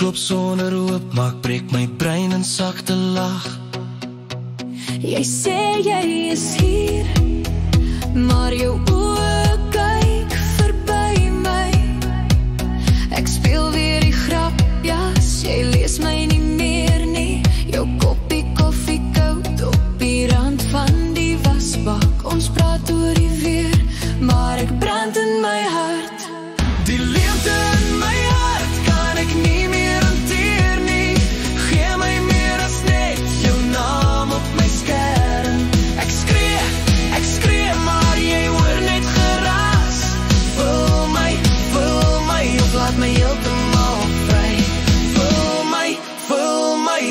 klop sonder hoop, maar ek breek my brein in sagte lag. Jy sê jy is hier, maar jou oë kyk verby my. Ek speel weer die grapjas, jy lees my nie meer nie. Jou koppie koffie koud op die rand van die wasbak. Ons praat oor die weer, maar ek brand in my hart. Die leemte in my hart kan ek nie meer hanteer nie. Gee my meer as net jou naam op my skerm. Ek skree, maar jy hoor net geraas. Vul my, of laat my heeltemal vry. Vul my,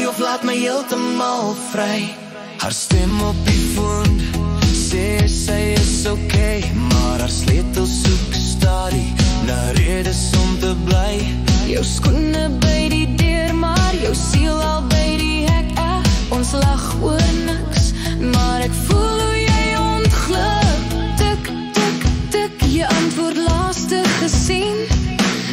of laat my heeltemal vry. Haar stem op die foon sê sy is okay, maar haar sleutel soek stadig na redes om te bly. Jou skoene by die deur, maar jou siel al by die hek. Ons lag oor niks, maar ek voel hoe jy ontglip. Tik, tik, tik, jy antwoord laaste gesien.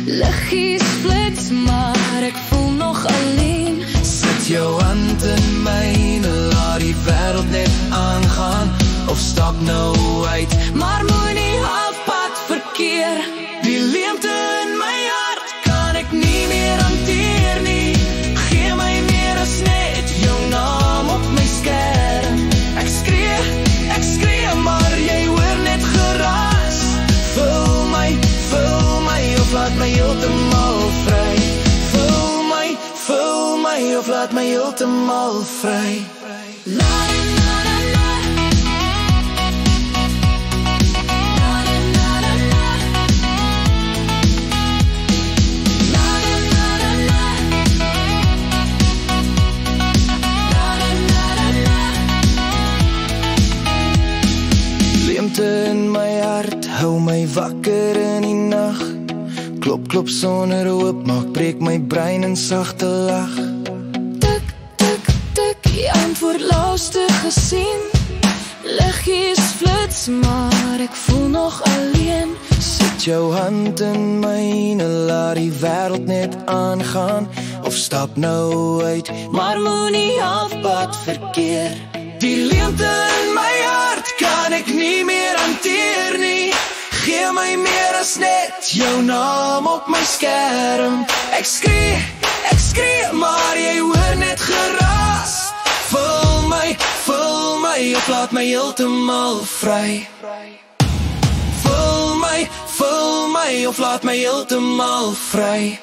Liggies flits, maar ek voel nog alleen. Sit jou hand in myne, laat die wêreld net aangaan. Of stap nou uit, maar moenie halfpad verkeer. Die leemte in my hart kan ek nie meer hanteer nie. Gee my meer as net jou naam op my skerm. Ek skree, maar jy hoor net geraas. Vul my, of laat my heeltemal vry. Vul my, of laat my heeltemal vry. In my hart, hou my wakker in die nag. Klop, klop sonder hoop, maak breek my brein in sagte lag. Tik, tik, tik, jy antwoord laaste gesien. Liggies flits, maar ek voel nog alleen. Sit jou hand in myne, laat die wêreld net aangaan. Of stap nou uit, maar moenie halfpad verkeer. Die leemte in my hart kan ek nie meer hanteer nie. Gee my meer as net jou naam op my skerm. Ek skree, maar jy hoor net geraas. Vul my, of laat my heeltemal vry. Vul my, of laat my heeltemal vry.